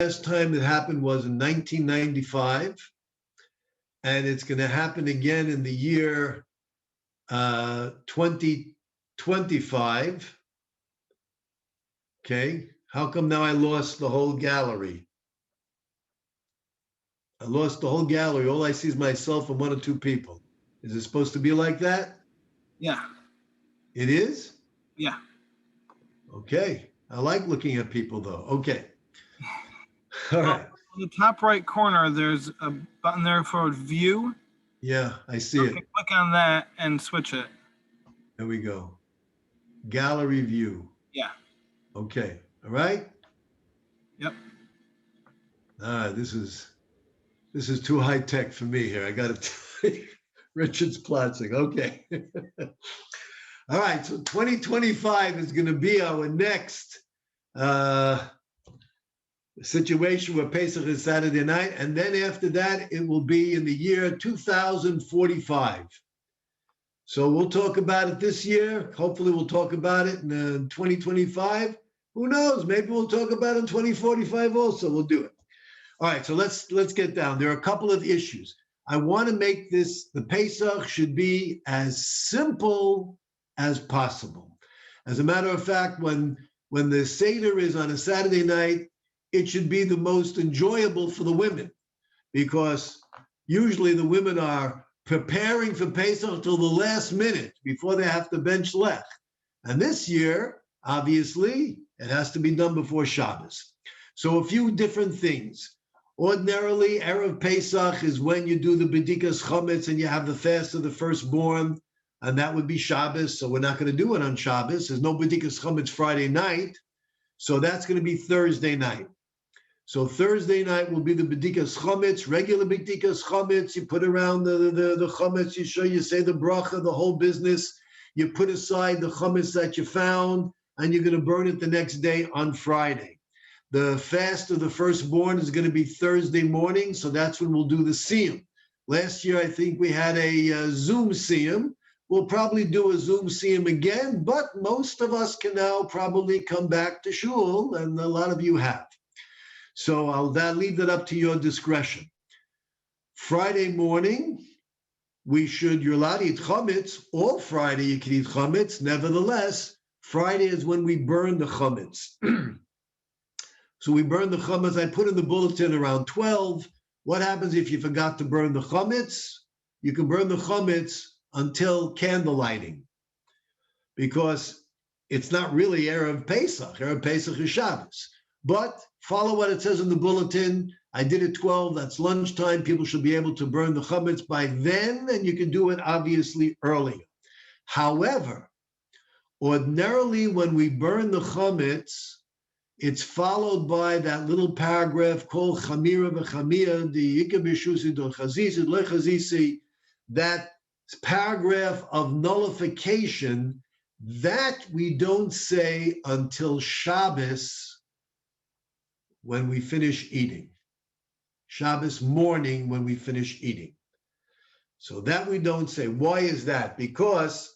last time it happened was in 1995, and it's going to happen again in the year 2025. Okay, how come now I lost the whole gallery? I lost the whole gallery. All I see is myself and one or two people. Is it supposed to be like that? Yeah. It is? Yeah. Okay. I like looking at people, though. Okay. All right. In the top right corner, there's a button there for view. Yeah, I see it. Click on that and switch it. There we go. Gallery view. Yeah. Okay. All right. Yep. This is too high tech for me here. I got to tell you, Richard's plotzing. Okay. All right. So 2025 is going to be our next situation where Pesach is Saturday night, and then after that it will be in the year 2045. So we'll talk about it this year. Hopefully we'll talk about it in 2025. Who knows? Maybe we'll talk about it in 2045 also. We'll do it. All right, so let's get down. There are a couple of issues. I want to make this, the Pesach should be as simple as possible. As a matter of fact, when the Seder is on a Saturday night, it should be the most enjoyable for the women, because usually the women are preparing for Pesach till the last minute before they have to bench lech. And this year, obviously, it has to be done before Shabbos. So a few different things. Ordinarily, Erev Pesach is when you do the B'dikas Chometz and you have the fast of the firstborn, and that would be Shabbos. So we're not going to do it on Shabbos. There's no B'dikas Chometz Friday night. So that's going to be Thursday night. So Thursday night will be the B'dikas Chometz, regular B'dikas Chometz. You put around the Chometz, you say the bracha, the whole business. You put aside the Chometz that you found, and you're going to burn it the next day on Friday. The fast of the firstborn is going to be Thursday morning, so that's when we'll do the Siyum. Last year, I think we had a Zoom Siyum. We'll probably do a Zoom Siyum again, but most of us can now probably come back to shul, and a lot of you have. So I'll leave that up to your discretion. Friday morning, you're allowed to eat chametz. All Friday you can eat chametz. Nevertheless, Friday is when we burn the chametz. So we burn the chametz. I put in the bulletin around 12. What happens if you forgot to burn the chametz? You can burn the chametz until candle lighting, because it's not really Erev Pesach. Erev Pesach is Shabbos. But follow what it says in the bulletin. I did it 12. That's lunchtime. People should be able to burn the chametz by then, and you can do it obviously earlier. However, ordinarily when we burn the chametz, it's followed by that little paragraph called Chamira v'Chamia, the Yikah b'Shusi do Chazisi lo Chazisi, that paragraph of nullification that we don't say until Shabbos, when we finish eating. Shabbos morning when we finish eating. So that we don't say. Why is that? Because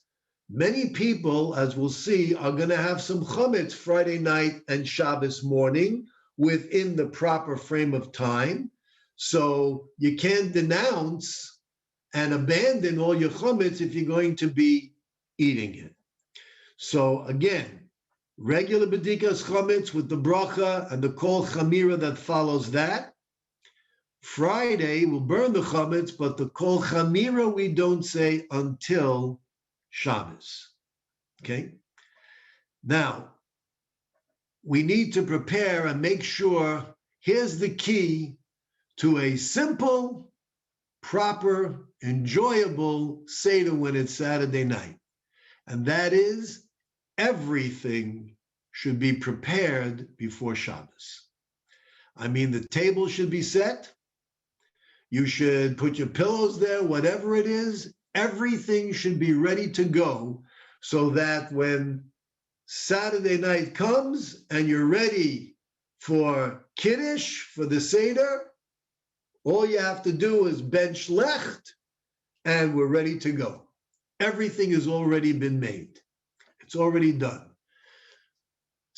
many people, as we'll see, are going to have some chametz Friday night and Shabbos morning within the proper frame of time. So you can't denounce and abandon all your chametz if you're going to be eating it. So again, regular b'dikas chametz with the bracha and the kol chamira that follows that. Friday we'll burn the chametz, but the kol chamira we don't say until Shabbos. Okay. Now we need to prepare and make sure. Here's the key to a simple, proper, enjoyable Seder when it's Saturday night, and that is, everything should be prepared before Shabbos. I mean, the table should be set. You should put your pillows there, whatever it is. Everything should be ready to go so that when Saturday night comes and you're ready for Kiddush, for the Seder, all you have to do is bench lecht and we're ready to go. Everything has already been made. It's already done.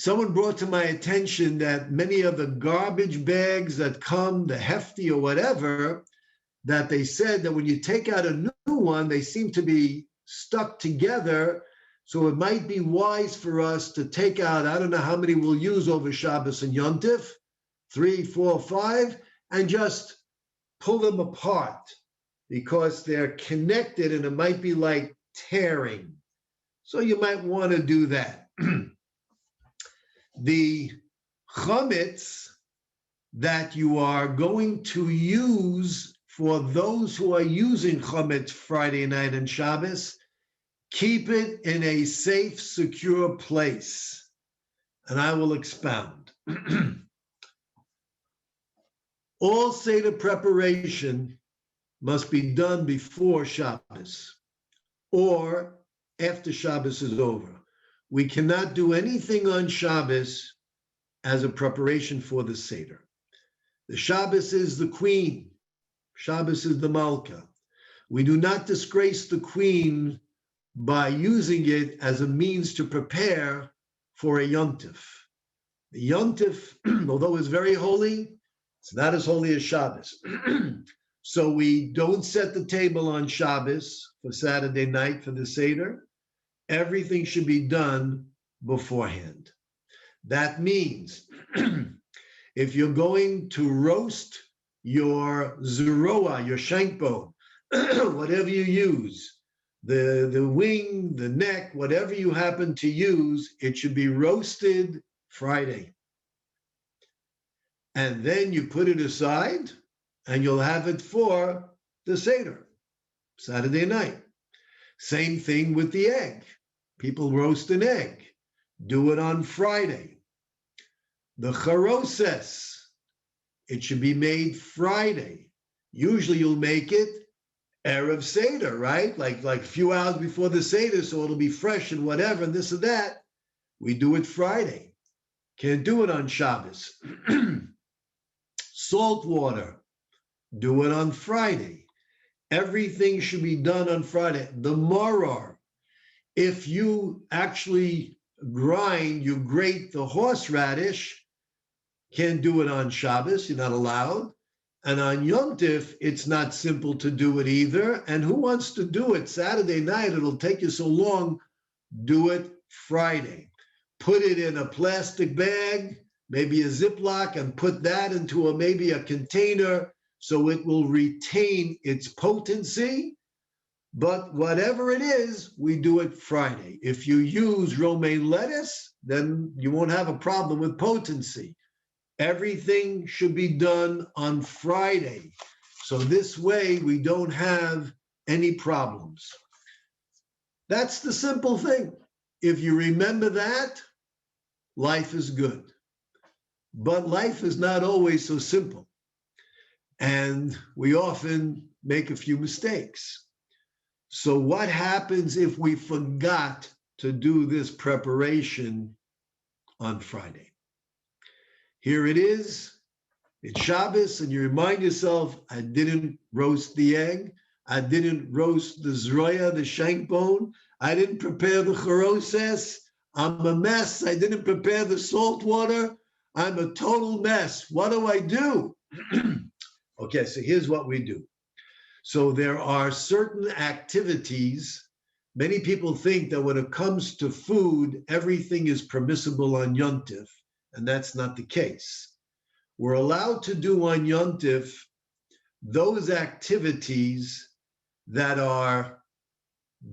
Someone brought to my attention that many of the garbage bags that come, the hefty or whatever, that they said that when you take out a new one, they seem to be stuck together. So it might be wise for us to take out, I don't know how many we'll use over Shabbos and Yontif, 3, 4, 5, and just pull them apart because they're connected and it might be like tearing. So you might want to do that. The chametz that you are going to use for those who are using chametz Friday night and Shabbos, keep it in a safe, secure place. And I will expound. All Seder preparation must be done before Shabbos or after Shabbos is over. We cannot do anything on Shabbos as a preparation for the Seder. The Shabbos is the queen. Shabbos is the Malka. We do not disgrace the queen by using it as a means to prepare for a Yontif. The Yontif, although it's very holy, it's not as holy as Shabbos. So we don't set the table on Shabbos for Saturday night for the Seder. Everything should be done beforehand. That means if you're going to roast your zeroah, your shank bone, whatever you use, the wing, the neck, whatever you happen to use, it should be roasted Friday. And then you put it aside and you'll have it for the Seder, Saturday night. Same thing with the egg. People roast an egg. Do it on Friday. The charoses, it should be made Friday. Usually you'll make it Erev Seder, right? Like a few hours before the Seder, so it'll be fresh and whatever, and this and that. We do it Friday. Can't do it on Shabbos. Salt water, do it on Friday. Everything should be done on Friday. The maror, if you actually you grate the horseradish, can't do it on Shabbos, you're not allowed. And on Yontif, it's not simple to do it either. And who wants to do it Saturday night? It'll take you so long. Do it Friday. Put it in a plastic bag, maybe a Ziploc, and put that into maybe a container so it will retain its potency. But whatever it is, we do it Friday. If you use romaine lettuce, then you won't have a problem with potency. Everything should be done on Friday. So this way we don't have any problems. That's the simple thing. If you remember that, life is good. But life is not always so simple. And we often make a few mistakes. So what happens if we forgot to do this preparation on Friday? Here it is, it's Shabbos, and you remind yourself, I didn't roast the egg, I didn't roast the zroya, the shank bone, I didn't prepare the charoses, I'm a mess, I didn't prepare the salt water, I'm a total mess. What do I do? Okay, so here's what we do. So there are certain activities. Many people think that when it comes to food, everything is permissible on Yontif, and that's not the case. We're allowed to do on Yontif those activities that are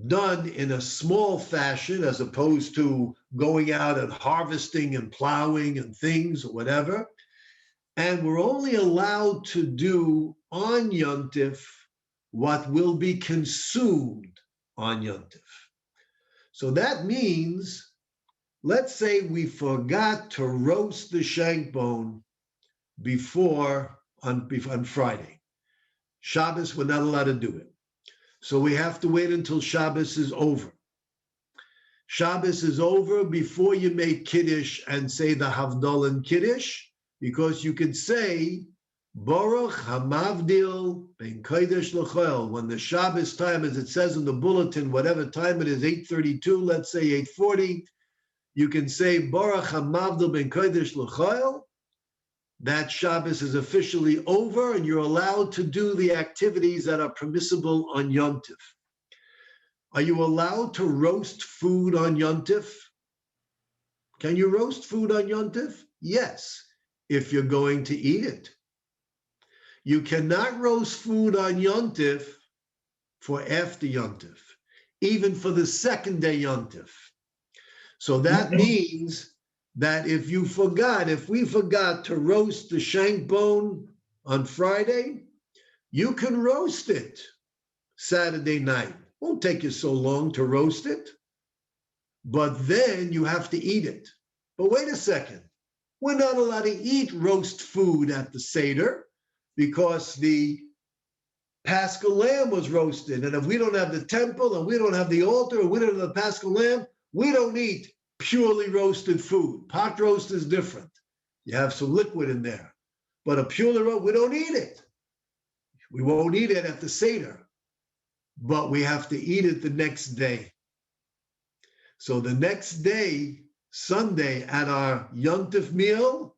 done in a small fashion as opposed to going out and harvesting and plowing and things or whatever. And we're only allowed to do on Yontif what will be consumed on Yontif. So that means, let's say we forgot to roast the shank bone on Friday. Shabbos, we're not allowed to do it. So we have to wait until Shabbos is over. Shabbos is over before you make Kiddush and say the Havdalah and Kiddush, because you could say, Baruch Hamavdil Ben Kodesh L'Chol, when the Shabbos time, as it says in the bulletin, whatever time it is, 8:32, let's say 8:40, you can say Baruch HaMavdil Ben Kodesh L'Choil. That Shabbos is officially over, and you're allowed to do the activities that are permissible on Yontif. Are you allowed to roast food on Yontif? Can you roast food on Yontif? Yes, if you're going to eat it. You cannot roast food on Yontif for after Yontif, even for the second day Yontif. So that means that if we forgot to roast the shank bone on Friday, you can roast it Saturday night. Won't take you so long to roast it, but then you have to eat it. But wait a second, we're not allowed to eat roast food at the Seder because the Paschal lamb was roasted. And if we don't have the temple and we don't have the altar and we don't have the Paschal lamb, we don't eat purely roasted food. Pot roast is different. You have some liquid in there. But a purely roast, we don't eat it. We won't eat it at the Seder, but we have to eat it the next day. So the next day, Sunday, at our Yontif meal,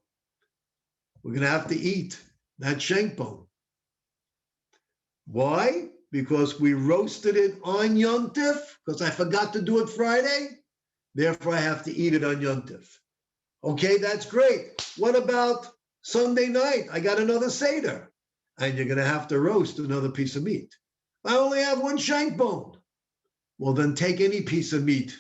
we're going to have to eat that shank bone. Why? Because we roasted it on Yontif, because I forgot to do it Friday. Therefore, I have to eat it on Yontif. Okay, that's great. What about Sunday night? I got another Seder, and you're going to have to roast another piece of meat. I only have one shank bone. Well, then take any piece of meat.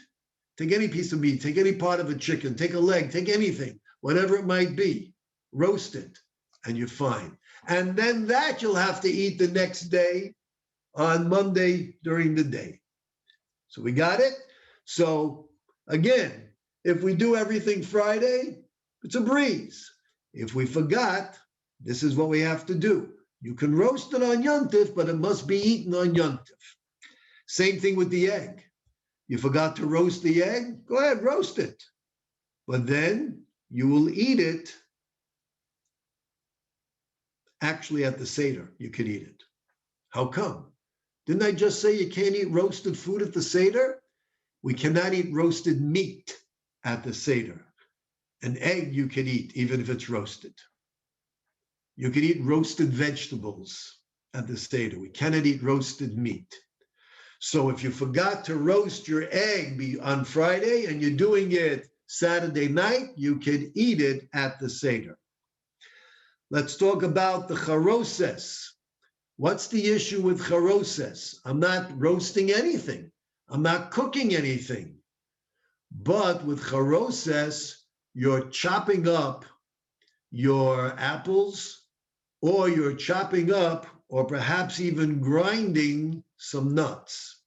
Take any piece of meat. Take any part of a chicken. Take a leg. Take anything, whatever it might be. Roast it, and you're fine. And then that you'll have to eat the next day on Monday during the day. So we got it? So again, if we do everything Friday, it's a breeze. If we forgot, this is what we have to do. You can roast it on Yontif, but it must be eaten on Yontif. Same thing with the egg. You forgot to roast the egg? Go ahead, roast it. But then you will eat it. Actually, at the Seder, you could eat it. How come? Didn't I just say you can't eat roasted food at the Seder? We cannot eat roasted meat at the Seder. An egg you can eat, even if it's roasted. You can eat roasted vegetables at the Seder. We cannot eat roasted meat. So if you forgot to roast your egg on Friday and you're doing it Saturday night, you can eat it at the Seder. Let's talk about the charoses. What's the issue with charoses? I'm not roasting anything. I'm not cooking anything. But with charoses, you're chopping up your apples, or you're chopping up, or perhaps even grinding some nuts.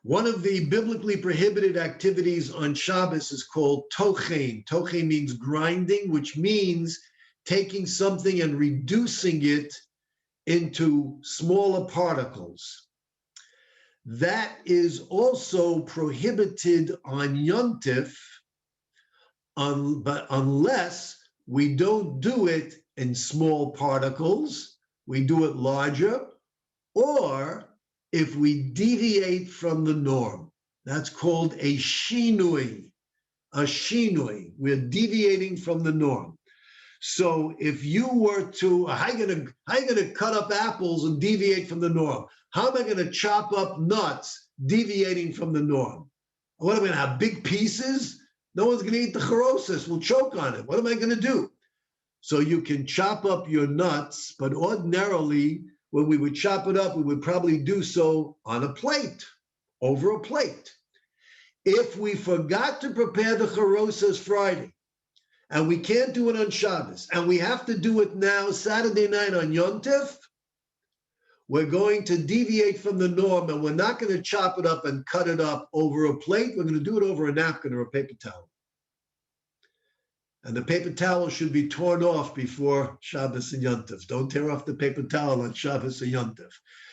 One of the biblically prohibited activities on Shabbos is called tochein. Tochein means grinding, which means taking something and reducing it into smaller particles. That is also prohibited on Yontif, but unless we don't do it in small particles, we do it larger, or if we deviate from the norm. That's called a shinui. A shinui. We're deviating from the norm. So if you were to, how are you gonna cut up apples and deviate from the norm? How am I gonna chop up nuts deviating from the norm? What am I gonna have, big pieces? No one's gonna eat the charoses, we'll choke on it. What am I gonna do? So you can chop up your nuts, but ordinarily, when we would chop it up, we would probably do so on a plate, over a plate. If we forgot to prepare the charoses Friday, and we can't do it on Shabbos, and we have to do it now Saturday night on Yontif, we're going to deviate from the norm, and we're not going to chop it up and cut it up over a plate. We're going to do it over a napkin or a paper towel. And the paper towel should be torn off before Shabbos and Yontif. Don't tear off the paper towel on Shabbos and Yontif.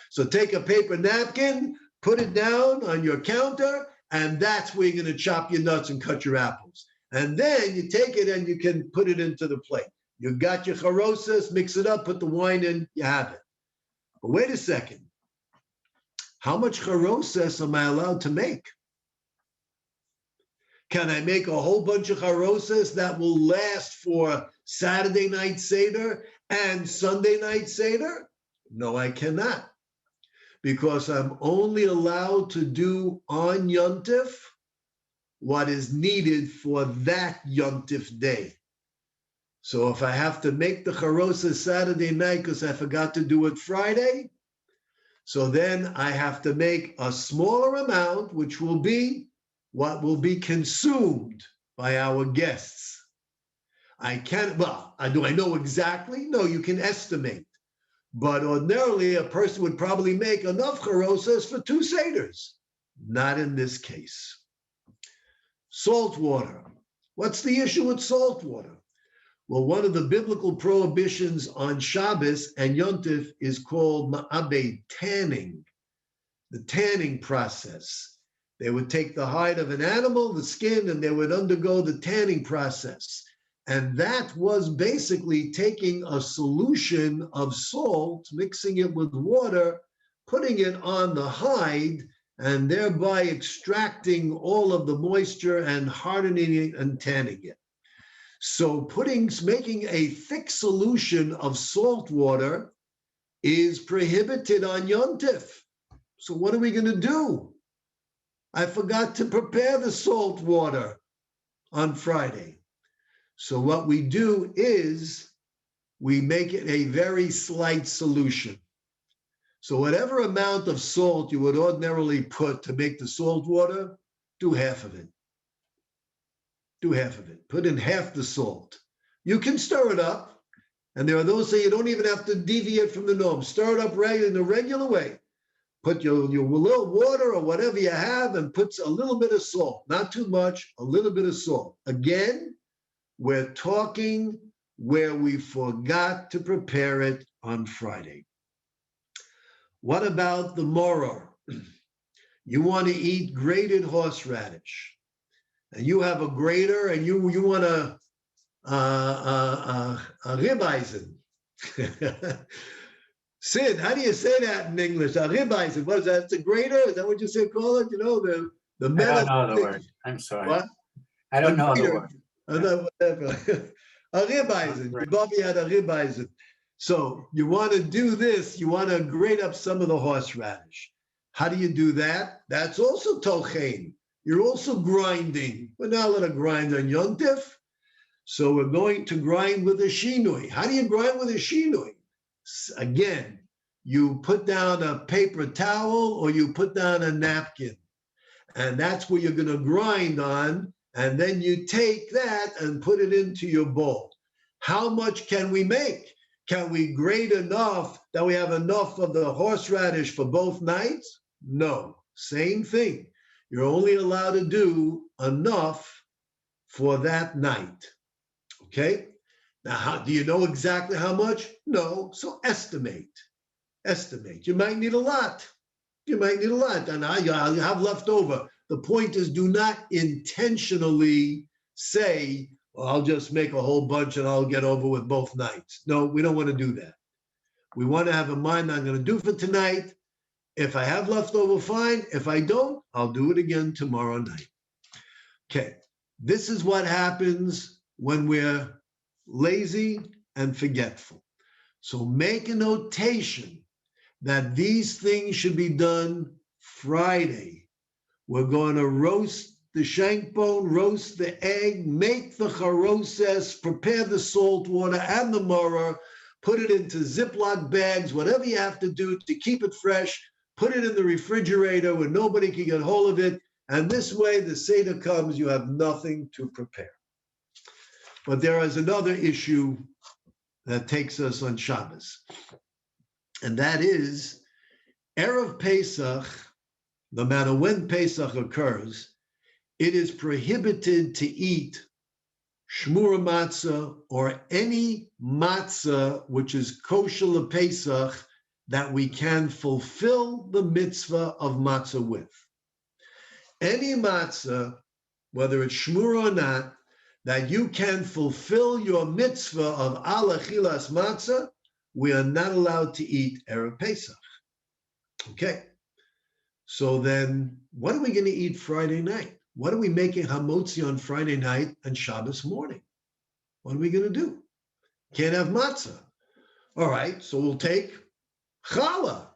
So take a paper napkin, put it down on your counter, and that's where you're going to chop your nuts and cut your apples. And then you take it and you can put it into the plate. You got your charoses, mix it up, put the wine in, you have it. But wait a second. How much charoses am I allowed to make? Can I make a whole bunch of charosas that will last for Saturday night Seder and Sunday night Seder? No, I cannot, because I'm only allowed to do on Yontif what is needed for that Yontif day. So if I have to make the charosas Saturday night because I forgot to do it Friday, so then I have to make a smaller amount, which will be what will be consumed by our guests. I can't, well, do I know exactly? No, you can estimate. But ordinarily, a person would probably make enough charosas for 2 seders. Not in this case. Salt water. What's the issue with salt water? Well, one of the biblical prohibitions on Shabbos and Yontif is called ma'abed, tanning, the tanning process. They would take the hide of an animal, the skin, and they would undergo the tanning process. And that was basically taking a solution of salt, mixing it with water, putting it on the hide, and thereby extracting all of the moisture and hardening it and tanning it. So making a thick solution of salt water is prohibited on Yontif. So what are we going to do? I forgot to prepare the salt water on Friday. So what we do is we make it a very slight solution. So whatever amount of salt you would ordinarily put to make the salt water, do half of it. Do half of it. Put in half the salt. You can stir it up. And there are those who say you don't even have to deviate from the norm. Stir it up right in a regular way. Put your little water or whatever you have and put a little bit of salt. Not too much, a little bit of salt. Again, we're talking where we forgot to prepare it on Friday. What about the moror? You want to eat grated horseradish. And you have a grater and you want a ribeyes. Sid, how do you say that in English? A ribeyes. What is that? It's a grater? Is that what you say call it? You know, the metal. I don't know the word. I'm sorry. What? I don't know the word. Whatever. A ribeyes. Bobby had a ribeyes. So you want to do this. You want to grate up some of the horseradish. How do you do that? That's also tolchein. You're also grinding. We're not allowed to grind on Yontif. So we're going to grind with a shinui. How do you grind with a shinui? Again, you put down a paper towel or you put down a napkin. And that's where you're going to grind on. And then you take that and put it into your bowl. How much can we make? Can we grate enough that we have enough of the horseradish for both nights? No, same thing. You're only allowed to do enough for that night, okay? Now, do you know exactly how much? No, so estimate. You might need a lot. And I'll have left over. The point is, do not intentionally say, well, I'll just make a whole bunch and I'll get over with both nights. No, we don't want to do that. We want to have in mind, I'm going to do for tonight. If I have leftover, fine. If I don't, I'll do it again tomorrow night. Okay, this is what happens when we're lazy and forgetful. So make a notation that these things should be done Friday. We're going to roast the shank bone, roast the egg, make the charoses, prepare the salt water and the moror, put it into Ziploc bags, whatever you have to do to keep it fresh. Put it in the refrigerator where nobody can get hold of it. And this way, the Seder comes, you have nothing to prepare. But there is another issue that takes us on Shabbos. And that is, Erev Pesach, no matter when Pesach occurs, it is prohibited to eat shmura matzah or any matzah which is kosher Pesach that we can fulfill the mitzvah of matzah with. Any matzah, whether it's shmura or not, that you can fulfill your mitzvah of al achilas matzah, we are not allowed to eat Erev Pesach. Okay, so then what are we going to eat Friday night? what are we making hamotzi on Friday night and Shabbos morning? What are we going to do? Can't have matzah. All right, so we'll take challah.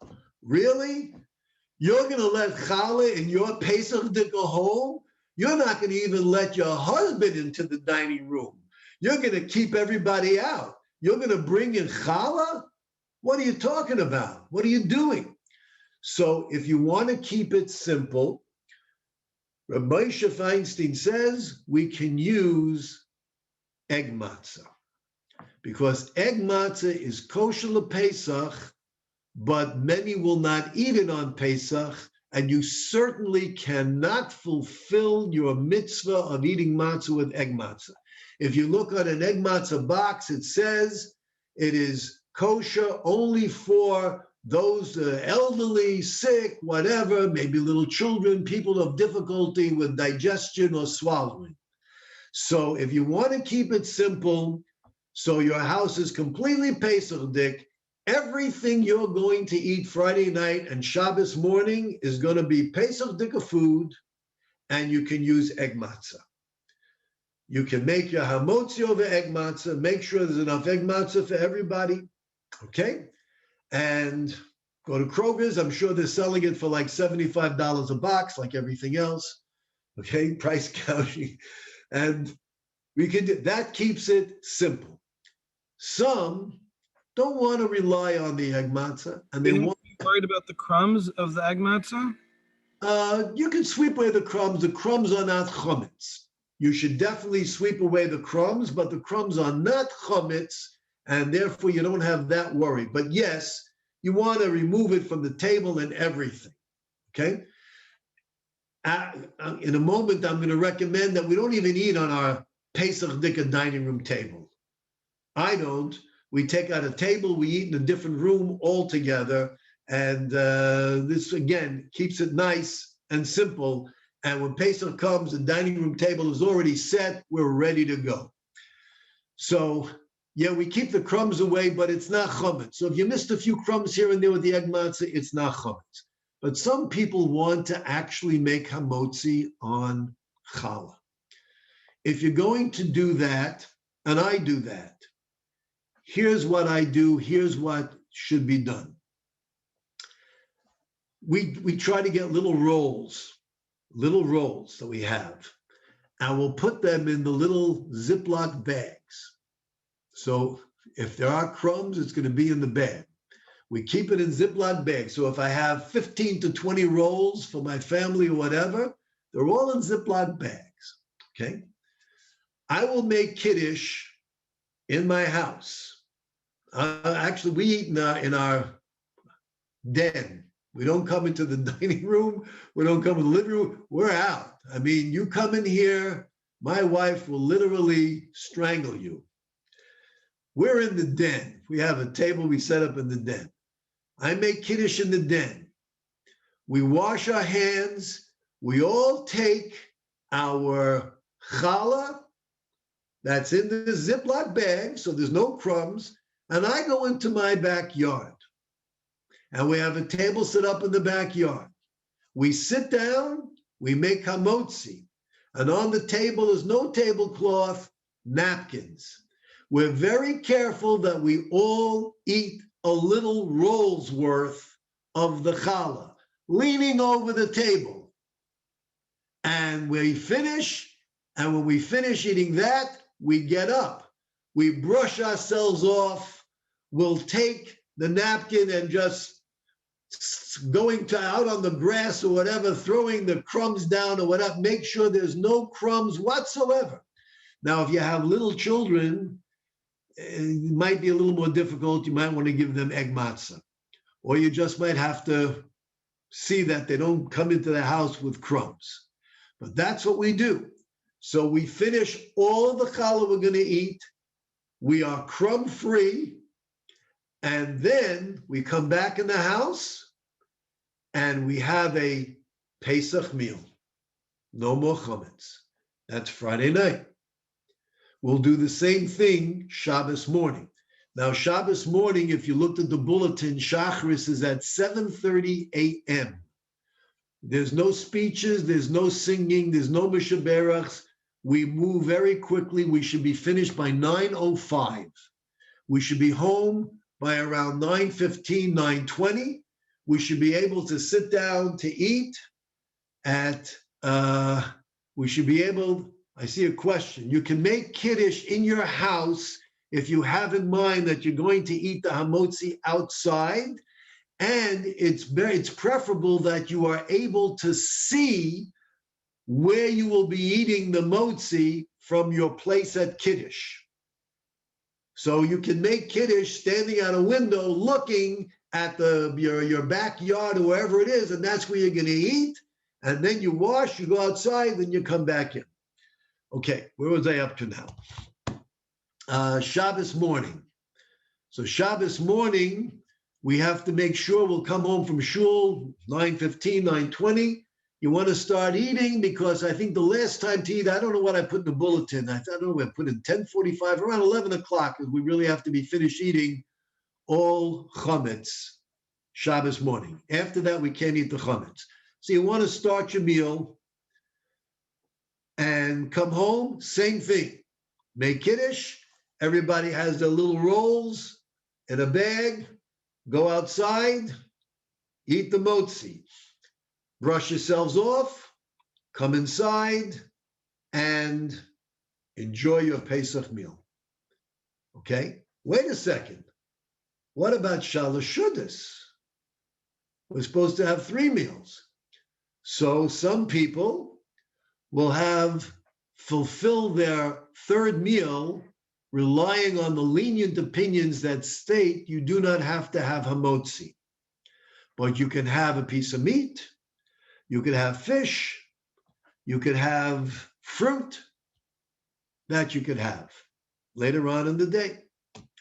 Really? You're going to let challah in your Pesach to go home? You're not going to even let your husband into the dining room. You're going to keep everybody out. You're going to bring in challah? What are you talking about? What are you doing? So if you want to keep it simple, Rabbi Feinstein says we can use egg matzah because egg matzah is kosher Pesach, but many will not eat it on Pesach, and you certainly cannot fulfill your mitzvah of eating matzah with egg matzah. If you look at an egg matzah box, it says it is kosher only for those elderly, sick, whatever, maybe little children, people of difficulty with digestion or swallowing. So if you want to keep it simple, so your house is completely Pesach-dik, everything you're going to eat Friday night and Shabbos morning is going to be Pesach-dik food, and you can use egg matzah. You can make your hamotzi over egg matzah, make sure there's enough egg matzah for everybody, okay? And go to Kroger's. I'm sure they're selling it for like $75 a box, like everything else. Okay, price gouging. And we can do that, keeps it simple. Some don't want to rely on the egg matzah, and they want. Worried about the crumbs of the egg matzah? You can sweep away the crumbs. The crumbs are not chametz. You should definitely sweep away the crumbs, but the crumbs are not chametz, and therefore you don't have that worry. But yes, you want to remove it from the table and everything, okay? In a moment, I'm going to recommend that we don't even eat on our Pesach Dika dining room table. I don't. We take out a table, we eat in a different room altogether, and this, again, keeps it nice and simple. And when Pesach comes, the dining room table is already set, we're ready to go. So, yeah, we keep the crumbs away, but it's not chametz. So if you missed a few crumbs here and there with the egg matzah, it's not chametz. But some people want to actually make hamotzi on challah. If you're going to do that, and I do that, here's what I do, here's what should be done. We try to get little rolls that we have, and we'll put them in the little Ziploc bags. So if there are crumbs, it's going to be in the bag. We keep it in Ziploc bags. So if I have 15 to 20 rolls for my family or whatever, they're all in Ziploc bags, okay? I will make kiddush in my house. Actually, we eat in our den. We don't come into the dining room. We don't come in the living room. We're out. I mean, you come in here, my wife will literally strangle you. We're in the den. We have a table we set up in the den. I make kiddush in the den. We wash our hands. We all take our challah that's in the Ziploc bag, so there's no crumbs, and I go into my backyard. And we have a table set up in the backyard. We sit down, we make hamotzi, and on the table is no tablecloth, napkins. We're very careful that we all eat a little roll's worth of the challah, leaning over the table. And we finish, and when we finish eating that, we get up. We brush ourselves off. We'll take the napkin and just going out on the grass or whatever, throwing the crumbs down or whatever, make sure there's no crumbs whatsoever. Now, if you have little children, it might be a little more difficult. You might want to give them egg matzah, or you just might have to see that they don't come into the house with crumbs. But that's what we do. So we finish all the challah we're going to eat. We are crumb-free. And then we come back in the house and we have a Pesach meal. No more chametz. That's Friday night. We'll do the same thing Shabbos morning. Now, Shabbos morning, if you looked at the bulletin, Shachris is at 7:30 a.m. There's no speeches, there's no singing, there's no mishaberachs. We move very quickly. We should be finished by 9:05. We should be home by around 9:15, 9:20. We should be able to sit down to eat we should be able, I see a question. You can make kiddush in your house if you have in mind that you're going to eat the hamotzi outside, and it's preferable that you are able to see where you will be eating the motzi from your place at kiddush. So you can make kiddush standing out a window looking at your backyard or wherever it is, and that's where you're going to eat. And then you wash, you go outside, then you come back in. Okay, where was I up to now? Shabbos morning. So Shabbos morning, we have to make sure we'll come home from shul 9:15, 9:20. You want to start eating because I think the last time to eat, I don't know what I put in the bulletin. I don't know what I put in 10:45, around 11 o'clock, because we really have to be finished eating all chametz Shabbos morning. After that, we can't eat the chametz. So you want to start your meal and come home, same thing. Make kiddush. Everybody has their little rolls in a bag. Go outside, eat the motzi. Brush yourselves off, come inside, and enjoy your Pesach meal. Okay? Wait a second. What about Shalosh Shudas? We're supposed to have 3 meals. So some people will fulfill their 3rd meal relying on the lenient opinions that state you do not have to have hamotzi. But you can have a piece of meat, you could have fish, you could have fruit that you could have later on in the day,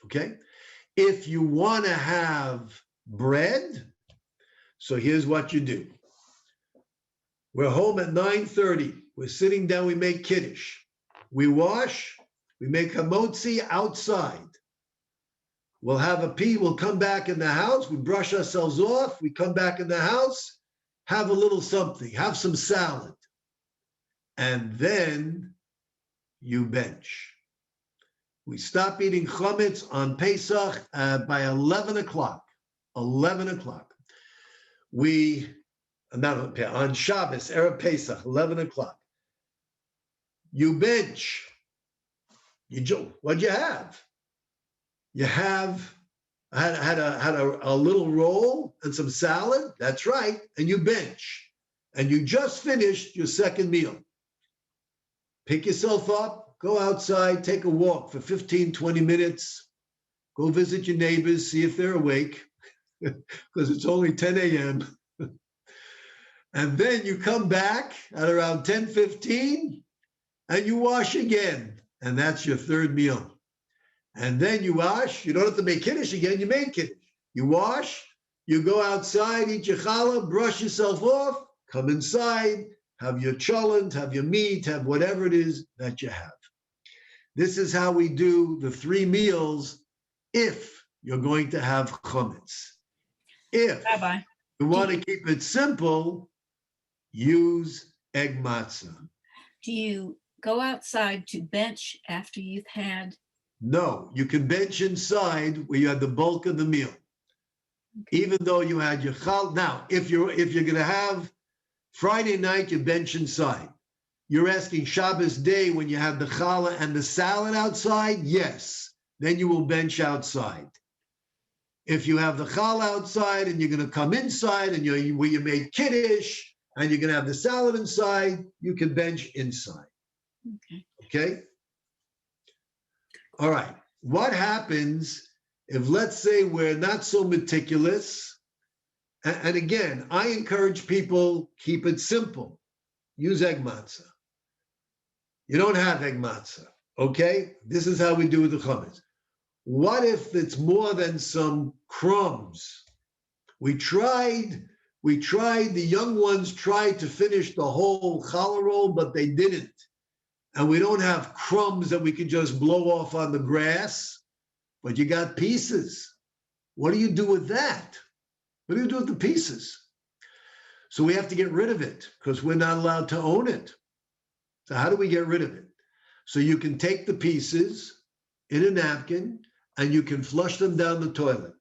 okay? If you want to have bread, so here's what you do. We're home at 9:30. We're sitting down, we make kiddush. We wash, we make hamotzi outside. We'll have we'll come back in the house, we brush ourselves off, we come back in the house, have a little something, have some salad. And then you bench. We stop eating chametz on Pesach by 11 o'clock. 11 o'clock. On Shabbos, Erev Pesach, 11 o'clock. You bench. What'd you have? You had a little roll and some salad. That's right. And you bench. And you just finished your 2nd meal. Pick yourself up, go outside, take a walk for 15, 20 minutes. Go visit your neighbors, see if they're awake, because it's only 10 a.m. And then you come back at around 10:15 and you wash again. And that's your 3rd meal. And then you wash. You don't have to make kiddush again. You made kiddush. You wash. You go outside, eat your challah, brush yourself off, come inside, have your cholent, have your meat, have whatever it is that you have. This is how we do the 3 meals if you're going to have chametz. If Rabbi, you want to keep it simple, use egg matzah. do you go outside to bench after you've had? No, you can bench inside where you had the bulk of the meal. Even though you had your chal. Now, if you're going to have Friday night, you bench inside. You're asking Shabbos day when you have the challah and the salad outside? Yes. Then you will bench outside. If you have the challah outside and you're going to come inside and where you made kiddush and you're going to have the salad inside, you can bench inside. Okay? All right. What happens if, let's say, we're not so meticulous? And again, I encourage people, keep it simple. Use egg matzah. You don't have egg matzah, okay? This is how we do with the chametz. What if it's more than some crumbs? We tried, the young ones tried to finish the whole challah roll, but they didn't. And we don't have crumbs that we can just blow off on the grass, but you got pieces. What do you do with that? What do you do with the pieces? So we have to get rid of it because we're not allowed to own it. So how do we get rid of it? So you can take the pieces in a napkin and you can flush them down the toilet.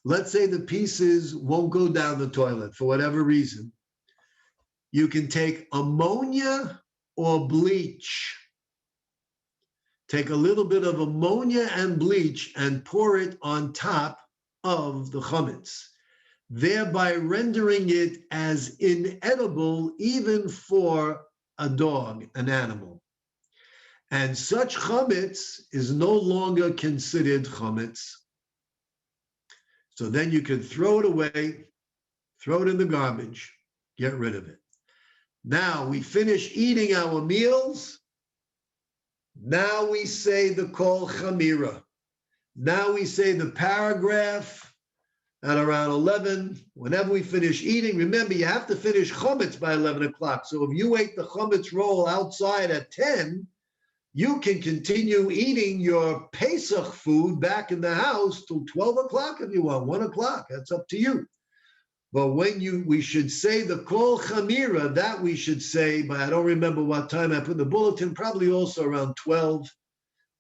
Let's say the pieces won't go down the toilet for whatever reason. You can take ammonia or bleach. Take a little bit of ammonia and bleach and pour it on top of the chametz, thereby rendering it as inedible even for a dog, an animal. And such chametz is no longer considered chametz. So then you can throw it away, throw it in the garbage, get rid of it. Now we finish eating our meals. Now we say the kol chamira. Now we say the paragraph at around 11. Whenever we finish eating, remember you have to finish chametz by 11 o'clock. So if you ate the chametz roll outside at 10, you can continue eating your Pesach food back in the house till 12 o'clock if you want, 1 o'clock. That's up to you. But we should say the kol chamira, that we should say, but I don't remember what time I put in the bulletin, probably also around 12.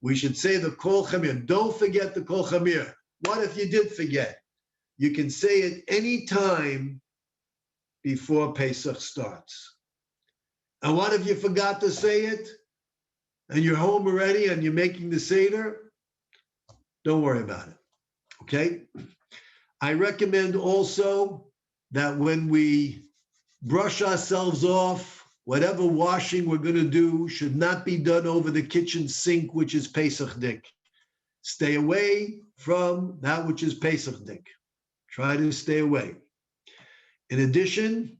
We should say the kol chamira. Don't forget the kol chamira. What if you did forget? You can say it any time before Pesach starts. And what if you forgot to say it? And you're home already and you're making the Seder? Don't worry about it, okay? I recommend also that when we brush ourselves off, whatever washing we're going to do should not be done over the kitchen sink, which is Pesach dik. Stay away from that which is Pesach dik. Try to stay away. In addition,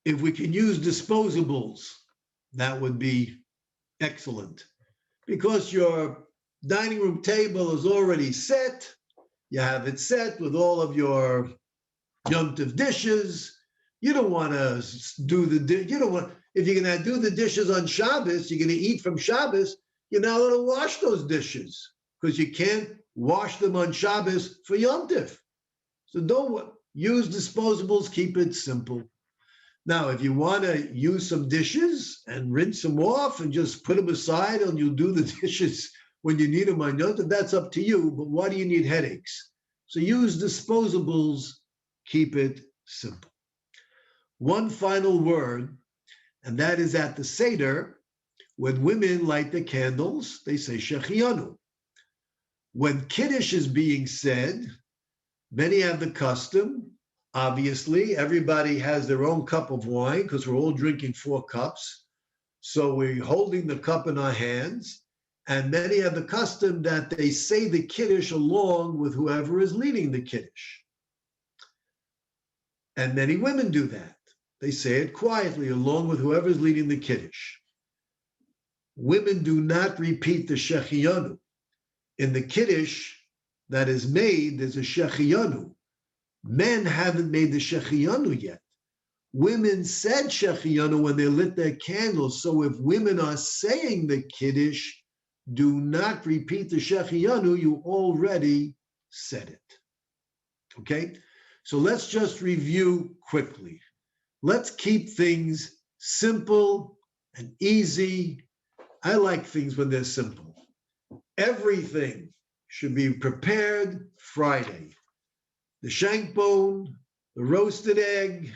if we can use disposables, that would be excellent. Because your dining room table is already set, you have it set with all of your Yontif dishes. You don't want to do if you're going to do the dishes on Shabbos, you're going to eat from Shabbos, you're not going to wash those dishes because you can't wash them on Shabbos for Yontif. So don't use disposables, keep it simple. Now, if you want to use some dishes and rinse them off and just put them aside and you'll do the dishes when you need them on Yontif, that's up to you, but why do you need headaches? So use disposables, keep it simple. One final word, and that is at the Seder, when women light the candles, they say Shakiyanu. When Kiddush is being said, many have the custom, obviously, everybody has their own cup of wine because we're all drinking 4 cups. So we're holding the cup in our hands. And many have the custom that they say the Kiddush along with whoever is leading the Kiddush. And many women do that. They say it quietly along with whoever is leading the Kiddush. Women do not repeat the Shakiyanu. In the Kiddush that is made, there's a Shakiyanu. Men haven't made the Shakiyanu yet. Women said Shakiyanu when they lit their candles. So if women are saying the Kiddush, do not repeat the Shakiyanu, you already said it. Okay? So let's just review quickly. Let's keep things simple and easy. I like things when they're simple. Everything should be prepared Friday. The shank bone, the roasted egg,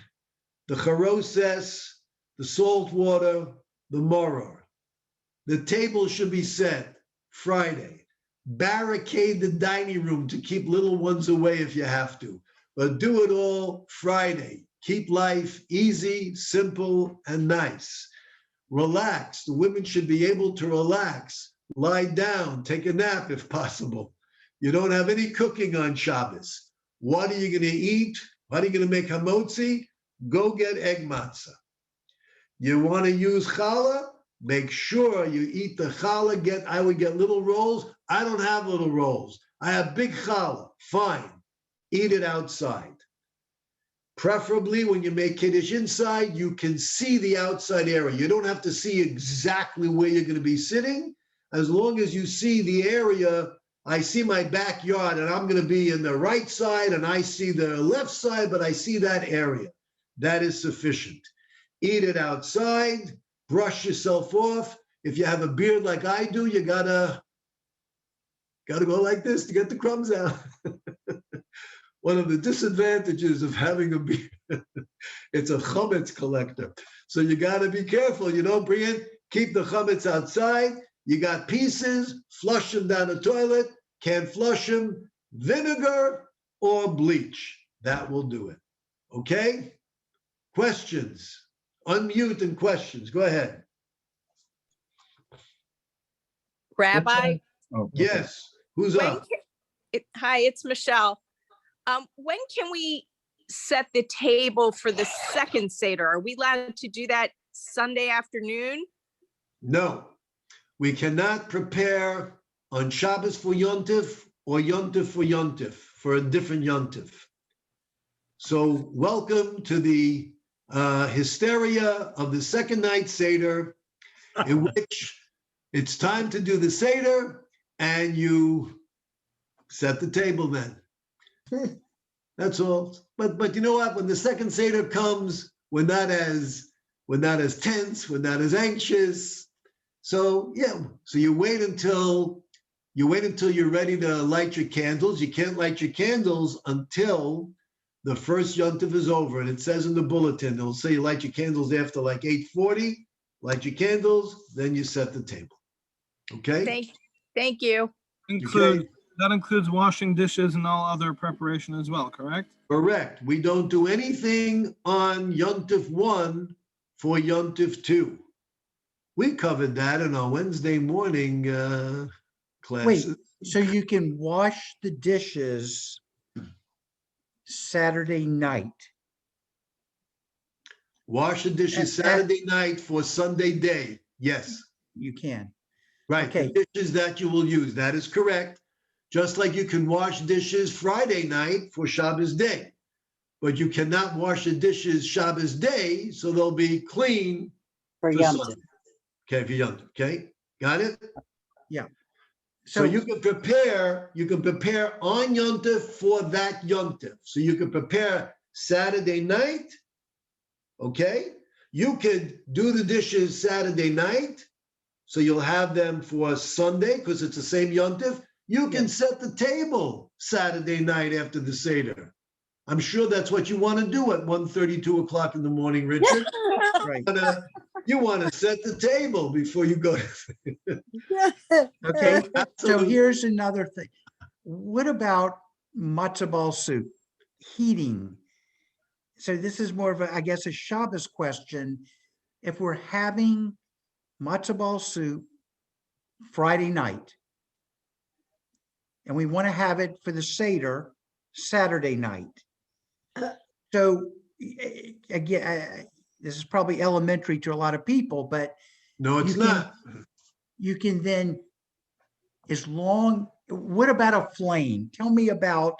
the charoses, the salt water, the maror. The table should be set Friday. Barricade the dining room to keep little ones away if you have to, but do it all Friday. Keep life easy, simple, and nice. Relax. The women should be able to relax, lie down, take a nap if possible. You don't have any cooking on Shabbos. What are you going to eat? What are you going to make hamotzi? Go get egg matzah. You want to use challah? Make sure you eat the challah. I would get little rolls. I don't have little rolls. I have big challah. Fine. Eat it outside. Preferably when you make Kiddush inside, you can see the outside area. You don't have to see exactly where you're going to be sitting. As long as you see the area I see my backyard and I'm going to be in the right side and I see the left side, but I see that area. That is sufficient. Eat it outside, brush yourself off. If you have a beard like I do, you gotta go like this to get the crumbs out. One of the disadvantages of having a beard, it's a chametz collector. So you gotta be careful. You don't bring it, keep the chametz outside. You got pieces, flush them down the toilet. Can't flush them, vinegar or bleach. That will do it. Okay? Questions? Unmute and questions. Go ahead. Rabbi, Oh, okay. Yes. Who's when up? hi, it's Michelle. When can we set the table for the second Seder? Are we allowed to do that Sunday afternoon? No. We cannot prepare on Shabbos for Yontif or Yontif for Yontif, for a different Yontif. So welcome to the hysteria of the second night Seder, in which it's time to do the Seder and you set the table then. That's all. But you know what? When the second Seder comes, we're not as tense, we're not as anxious. So yeah, so you wait until you're ready to light your candles. You can't light your candles until the first Yontif is over. And it says in the bulletin, it'll say you light your candles after like 8:40, light your candles, then you set the table. Okay? Thank you. That includes washing dishes and all other preparation as well, correct? Correct. We don't do anything on Yontif 1 for Yontif 2. We covered that in our Wednesday morning classes. Wait, so you can wash the dishes Saturday night? Wash the dishes Saturday night for Sunday day. Yes. You can. Right. Okay. The dishes that you will use. That is correct. Just like you can wash dishes Friday night for Shabbos day. But you cannot wash the dishes Shabbos day, so they'll be clean For for Yom Sunday. Okay, for Yom Tov. Okay, got it? Yeah. So you can prepare on Yom Tov for that Yom Tov. So you can prepare Saturday night, okay? You could do the dishes Saturday night, so you'll have them for Sunday, because it's the same Yom Tov. You can set the table Saturday night after the Seder. I'm sure that's what you want to do at 1:30, 2 o'clock in the morning, Richard. Right. You want to set the table before you go. Okay. So Absolutely. here's another thing. What about matzo ball soup? Heating. So this is more of a, I guess, a Shabbos question. If we're having matzo ball soup Friday night, and we want to have it for the Seder Saturday night. So again, this is probably elementary to a lot of people, but No, it's you can- not. you can then, what about a flame? Tell me about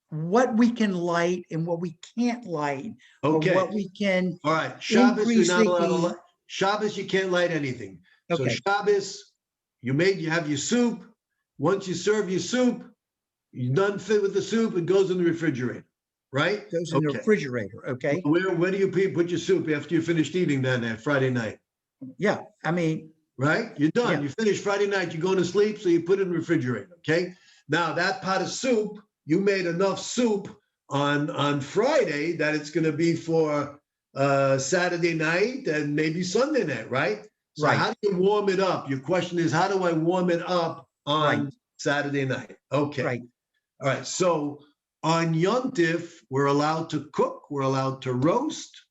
what we can light and what we can't light, or Okay. what we can, All right. Shabbos, you're increase not the allowed to heat. light. Shabbos, you can't light anything. So Okay. Shabbos, you have your soup. Once you serve your soup, you're done fit with the soup, it goes in the refrigerator, right? goes in the refrigerator, okay? Where do you put your soup after you finished eating that Friday night? Yeah, I mean, Right? You're done. Yeah. You finish Friday night, you're going to sleep, so you put it in the refrigerator, okay? Now, that pot of soup, you made enough soup on Friday that it's going to be for Saturday night and maybe Sunday night, right? So Right. how do you warm it up? Your question is, how do I warm it up on Right. Saturday night? Okay. right, All right. So on Yontif, we're allowed to cook. We're allowed to roast.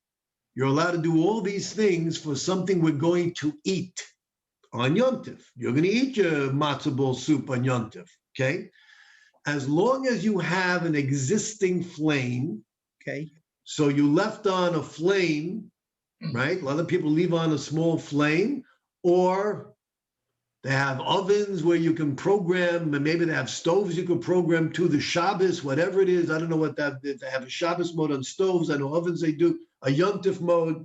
You're allowed to do all these things for something we're going to eat on Yontif. You're going to eat your matzo ball soup on Yontif, okay? As long as you have an existing flame, okay, so you left on a flame, right? A lot of people leave on a small flame, or they have ovens where you can program, and maybe they have stoves you can program to the Shabbos, whatever it is. I don't know what that is. They have a Shabbos mode on stoves. I know ovens, they do a Yontif mode.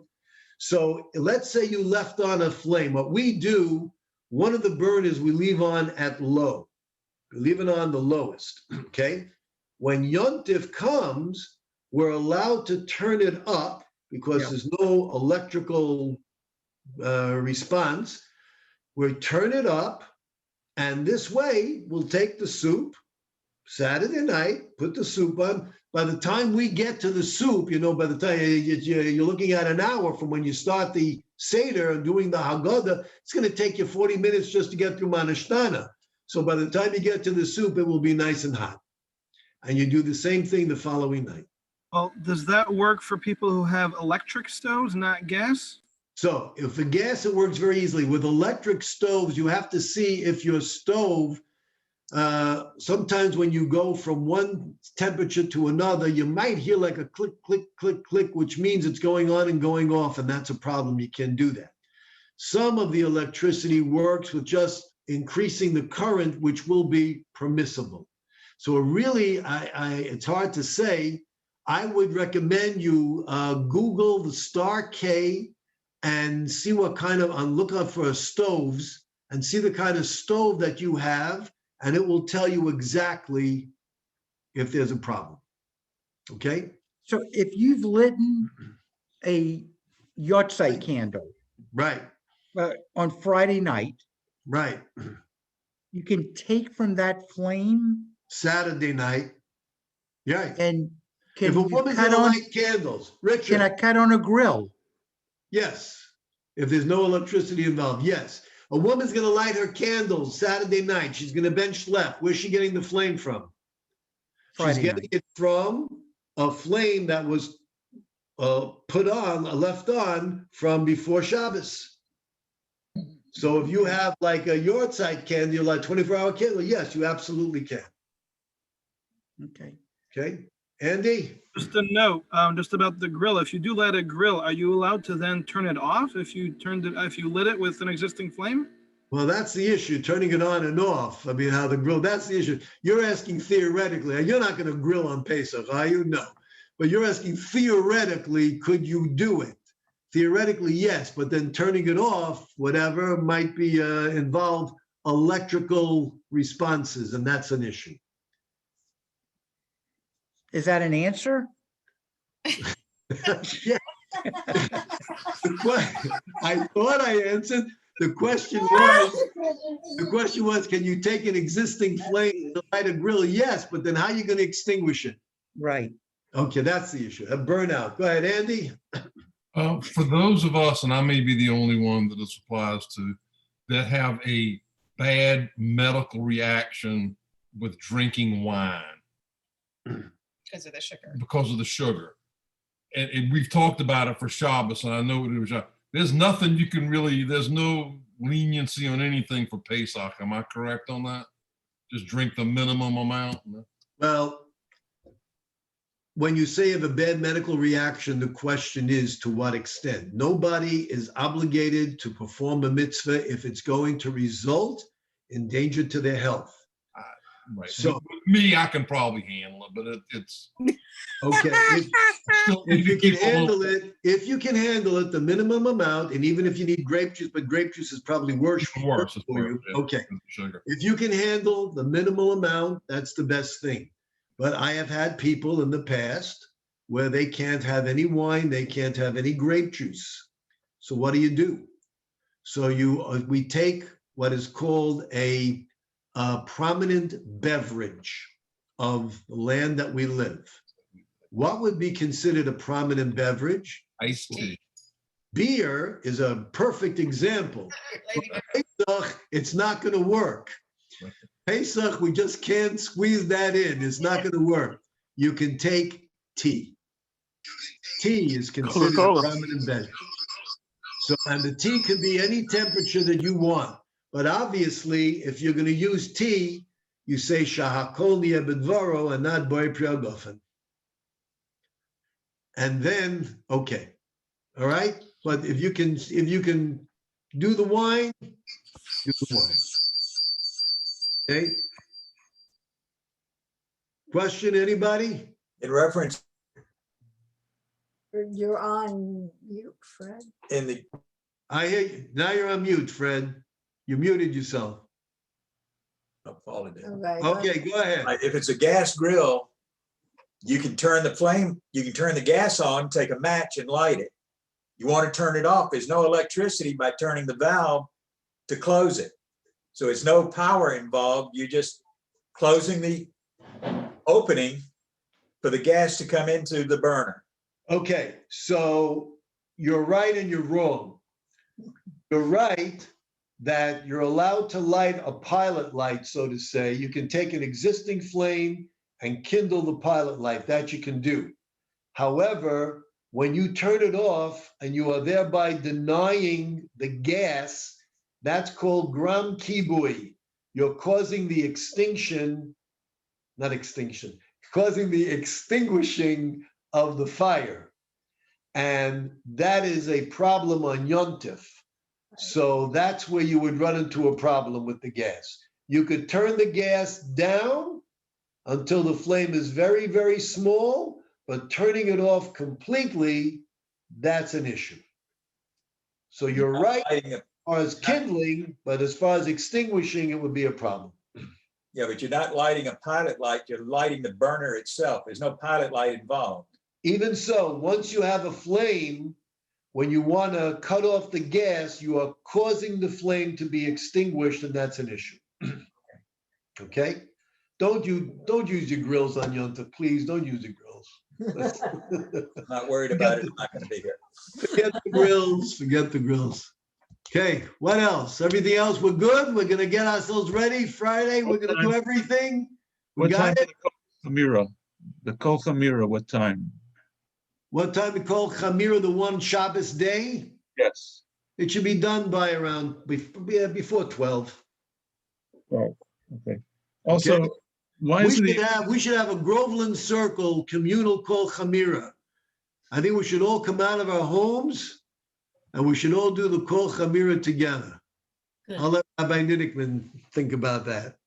So let's say you left on a flame. What we do, one of the burners we leave on at low, leave it on the lowest, okay? When Yontif comes, we're allowed to turn it up because Yeah. there's no electrical response. We turn it up, and this way we'll take the soup Saturday night, put the soup on. By the time we get to the soup, by the time you're looking at an hour from when you start the Seder and doing the Haggadah, it's going to take you 40 minutes just to get through Manashtana. So by the time you get to the soup, it will be nice and hot. And you do the same thing the following night. Well, does that work for people who have electric stoves, not gas? So if the gas, it works very easily. With electric stoves, you have to see if your stove, sometimes when you go from one temperature to another, you might hear like a click, click, click, click, which means it's going on and going off, and that's a problem. You can't do that. Some of the electricity works with just increasing the current, which will be permissible. So really, it's hard to say. I would recommend you Google the star K and see what kind of, look up for stoves and see the kind of stove that you have, and it will tell you exactly if there's a problem. Okay? So if you've lit a yahrzeit candle Right, on Friday night, right. you can take from that flame Saturday night. Yeah. and If can a you woman's cut gonna on, light candles, Richard. can I cut on a grill? Yes. If there's no electricity involved, yes. A woman's gonna light her candles Saturday night. She's gonna bench left. Where's she getting the flame from? She's Friday getting night. it from a flame that was left on from before Shabbos. So if you have like a yahrzeit candle, like 24-hour candle, yes, you absolutely can. Okay. Okay, Andy? Just a note, just about the grill. If you do light a grill, are you allowed to then turn it off if you lit it with an existing flame? Well, that's the issue, turning it on and off. I mean, how the grill, that's the issue. You're asking theoretically, you're not going to grill on Pesach, are you? No. But you're asking theoretically, could you do it? Theoretically, yes, but then turning it off, whatever, might be involve electrical responses, and that's an issue. Is that an answer? Yeah. I thought I answered. The question was, can you take an existing flame to light a grill? Yes, but then how are you going to extinguish it? Right. Okay, that's the issue. A burnout. Go ahead, Andy. For those of us, and I may be the only one that this applies to, that have a bad medical reaction with drinking wine. Because of the sugar. Because of the sugar. And we've talked about it for Shabbos, and I know it was, there's nothing you can really, there's no leniency on anything for Pesach. Am I correct on that? Just drink the minimum amount? Well, when you say you have a bad medical reaction, the question is to what extent? Nobody is obligated to perform a mitzvah if it's going to result in danger to their health. Right. So with me, I can probably handle it, but it's okay. If you can handle it, the minimum amount, and even if you need grape juice, but grape juice is probably worse for you. Okay. Sugar. If you can handle the minimal amount, that's the best thing. But I have had people in the past where they can't have any wine, they can't have any grape juice. So what do? So we take what is called a prominent beverage of the land that we live. What would be considered a prominent beverage? Iced tea. Beer is a perfect example. Pesach, it's not going to work. Pesach, we just can't squeeze that in. It's not going to work. You can take tea. Tea is considered a prominent beverage. So, and the tea can be any temperature that you want. But obviously, if you're going to use tea, you say shahakol niya b'dvaro and not boy priagofen. And then, okay, all right. But if you can do the wine, do the wine. Okay. Question, anybody? In reference You're on mute, Fred. in the, I hear you. Now you're on mute, Fred. You muted yourself. Apologize. Okay, go ahead. If it's a gas grill, you can turn the gas on, take a match and light it. You want to turn it off, there's no electricity by turning the valve to close it. So it's no power involved, you're just closing the opening for the gas to come into the burner. Okay, so you're right and you're wrong. You're right that you're allowed to light a pilot light, so to say. You can take an existing flame and kindle the pilot light. That you can do. However, when you turn it off and you are thereby denying the gas, that's called gram kibui. You're causing the causing the extinguishing of the fire. And that is a problem on Yontif. So that's where you would run into a problem with the gas. You could turn the gas down until the flame is very, very small, but turning it off completely, that's an issue. So you're right as far as kindling, but as far as extinguishing, it would be a problem. Yeah, but you're not lighting a pilot light, you're lighting the burner itself. There's no pilot light involved. Even so, once you have a flame, when you want to cut off the gas, you are causing the flame to be extinguished, and that's an issue. Okay? Don't use your grills on Yontif, please. Don't use your grills. I'm not worried about it. I'm not going to be here. Forget the grills. Forget the grills. Okay, what else? Everything else, we're good. We're going to get ourselves ready. Friday, we're going to do everything. We What time got it. The Kol Chamira, what time? What time to call Chamira the one Shabbos day? Yes. It should be done by around before 12. Oh, okay. Also, Okay. why We is should, the we should have a Groveland Circle communal Kol Chamira. I think we should all come out of our homes and we should all do the Kol Chamira together. Good. I'll let Rabbi Nidickman think about that.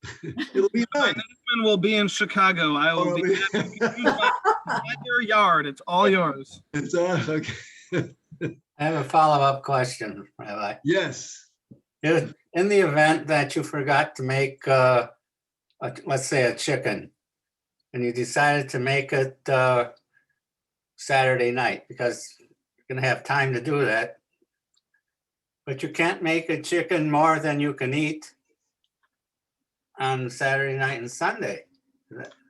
It'll be nice. Nidickman will be in Chicago. I will be at your yard. It's all yours. It's okay. I have a follow-up question, Rabbi. Yes. In the event that you forgot to make, let's say, a chicken, and you decided to make it Saturday night because you're going to have time to do that, but you can't make a chicken more than you can eat on Saturday night and Sunday.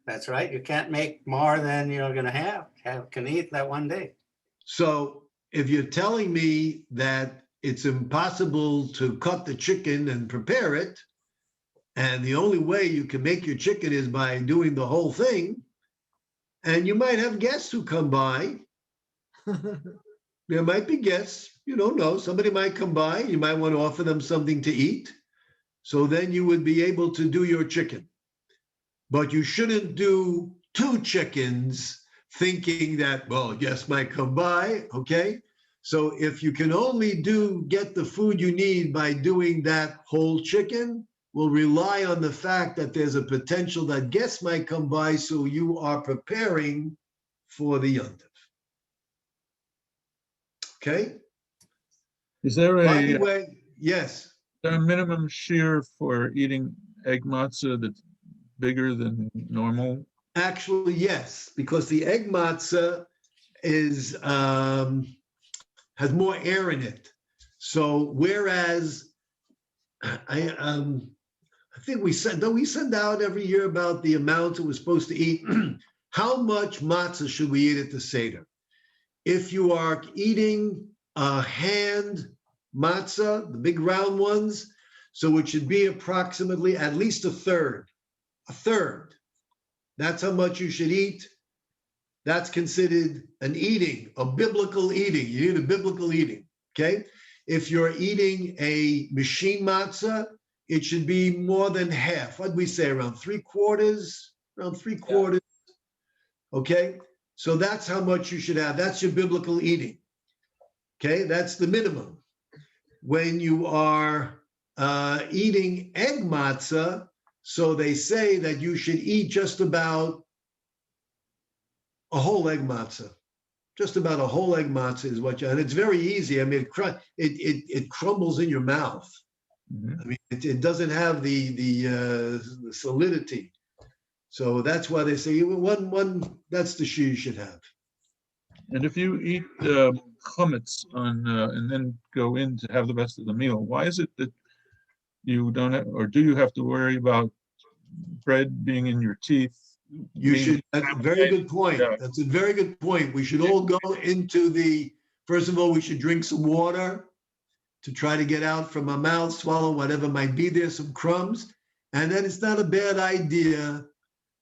That's right. You can't make more than you're going to can eat that one day. So if you're telling me that it's impossible to cut the chicken and prepare it, and the only way you can make your chicken is by doing the whole thing, and you might have guests who come by. There might be guests, you don't know. Somebody might come by. You might want to offer them something to eat. So then you would be able to do your chicken. But you shouldn't do 2 chickens thinking that, well, guests might come by, okay? So if you can only get the food you need by doing that whole chicken, we'll rely on the fact that there's a potential that guests might come by, so you are preparing for the Yontif. Okay? is there By the a way, yes. minimum shear for eating egg matzah that's bigger than normal? Actually, yes, because the egg matzah is has more air in it. So whereas I think we send out every year about the amount that we're supposed to eat. How much matzah should we eat at the Seder? If you are eating a hand matzah, the big round ones, so it should be approximately at least a third. A third. That's how much you should eat. That's considered an eating, a biblical eating. You need a biblical eating, okay? If you're eating a machine matzah, it should be more than half. What'd we say, around 3/4? Around 3/4, okay? So that's how much you should have. That's your biblical eating, okay? That's the minimum. When you are eating egg matzah, so they say that you should eat just about a whole egg matzah. Just about a whole egg matzah is what you, and it's very easy. I mean, it crumbles in your mouth. Mhm. I mean, it doesn't have the solidity. So that's why they say that's the shoe you should have. And if you eat chametz on and then go in to have the rest of the meal, why is it that you don't have, or do you have to worry about bread being in your teeth? You should, that's a very good point. Yeah. That's a very good point. We should all go into first of all, we should drink some water to try to get out from our mouth, swallow whatever might be there, some crumbs. And then it's not a bad idea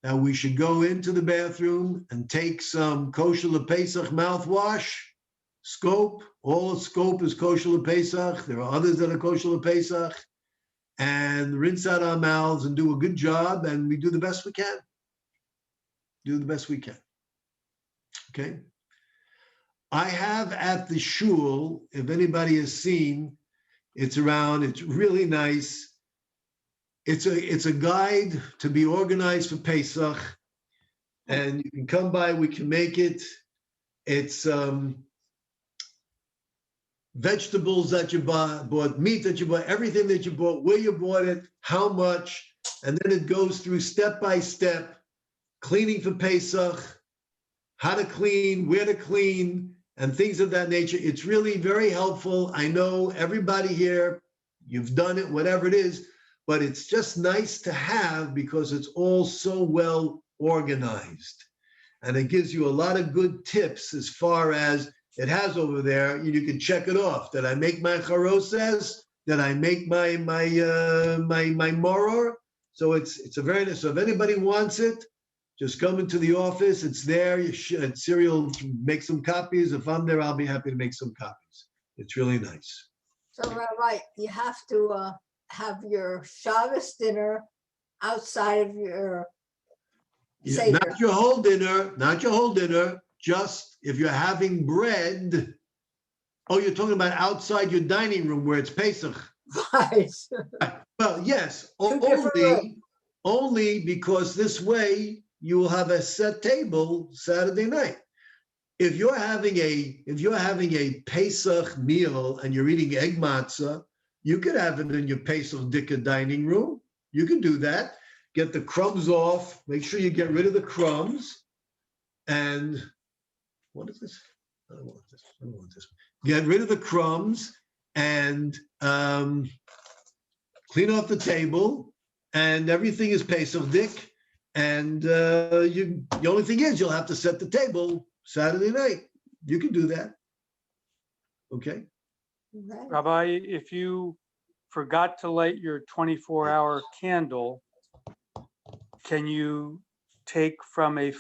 that we should go into the bathroom and take some kosher Pesach mouthwash, scope. All scope is kosher Pesach. There are others that are kosher Pesach. And rinse out our mouths and do a good job, and we do the best we can. Do the best we can. Okay. I have at the shul, if anybody has seen, it's around, it's really nice. It's a guide to be organized for Pesach. And you can come by, we can make it. It's vegetables that you bought, meat that you bought, everything that you bought, where you bought it, how much, and then it goes through step by step, cleaning for Pesach, how to clean, where to clean, and things of that nature. It's really very helpful. I know everybody here, you've done it, whatever it is, but it's just nice to have because it's all so well organized. And it gives you a lot of good tips as far as it has over there. You can check it off. Did I make my charoses? Did I make my moror? So it's a very nice. So if anybody wants it, just come into the office. It's there. Cyril, make some copies. If I'm there, I'll be happy to make some copies. It's really nice. So Rabbi, you have to have your Shabbos dinner outside of your Yeah, Seder. not your whole dinner, just if you're having bread. Oh, you're talking about outside your dining room where it's Pesach. Right. Well, yes, Two different only because this way you will have a set table Saturday night. If you're having a Pesach meal and you're eating egg matzah, you could have it in your Pesach Dika dining room. You can do that. Get the crumbs off. Make sure you get rid of the crumbs. And what is this? I don't want this. I don't want this. Get rid of the crumbs and clean off the table. And everything is Pesach Dik. And the only thing is you'll have to set the table Saturday night. You can do that. Okay. Right. Rabbi, if you forgot to light your 24-hour candle, can you take from a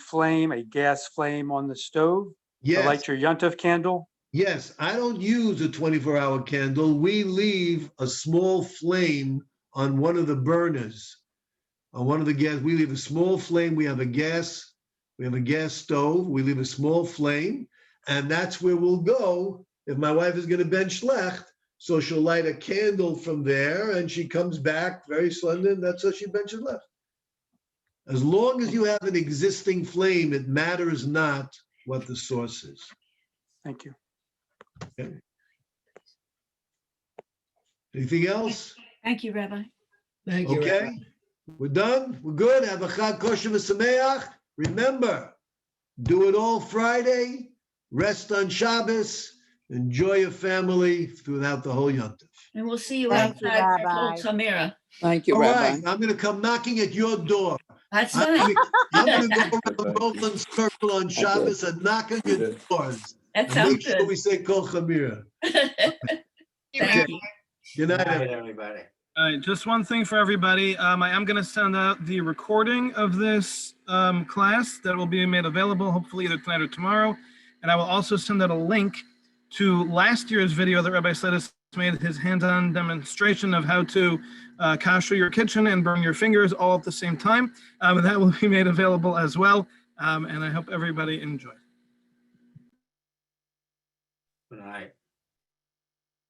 gas flame on the stove to Yes. light your Yontif candle? Yes, I don't use a 24-hour candle. We leave a small flame on one of the burners, on one of the gas. We leave a small flame. We have a gas stove. We leave a small flame, and that's where we'll go if my wife is going to bench schlecht. So she'll light a candle from there, and she comes back very slender, and that's how she benches left. As long as you have an existing flame, it matters not what the source is. Thank you. Okay. Anything else? Thank you, Rabbi. Thank you. Okay, Rabbi. we're done. We're good. Have a Chag Kosher v'Sameach. Remember, do it all Friday. Rest on Shabbos. Enjoy your family throughout the whole Yontif. And we'll see you Thank you, outside for Rabbi. Kol Tamira. Thank you, All Rabbi. right, I'm going to come knocking at your door. That's I'm nice. going to go around the Roland Circle on Shabbos and knock on your doors. That And sounds make sure good. we say Kol Chamira. Thank you. Good Good night, night, everybody. All right, just one thing for everybody. I am going to send out the recording of this class that will be made available, hopefully either tonight or tomorrow. And I will also send out a link to last year's video that Rabbi Slatus made, his hands-on demonstration of how to kosher your kitchen and burn your fingers all at the same time. That will be made available as well. And I hope everybody enjoys. Good night.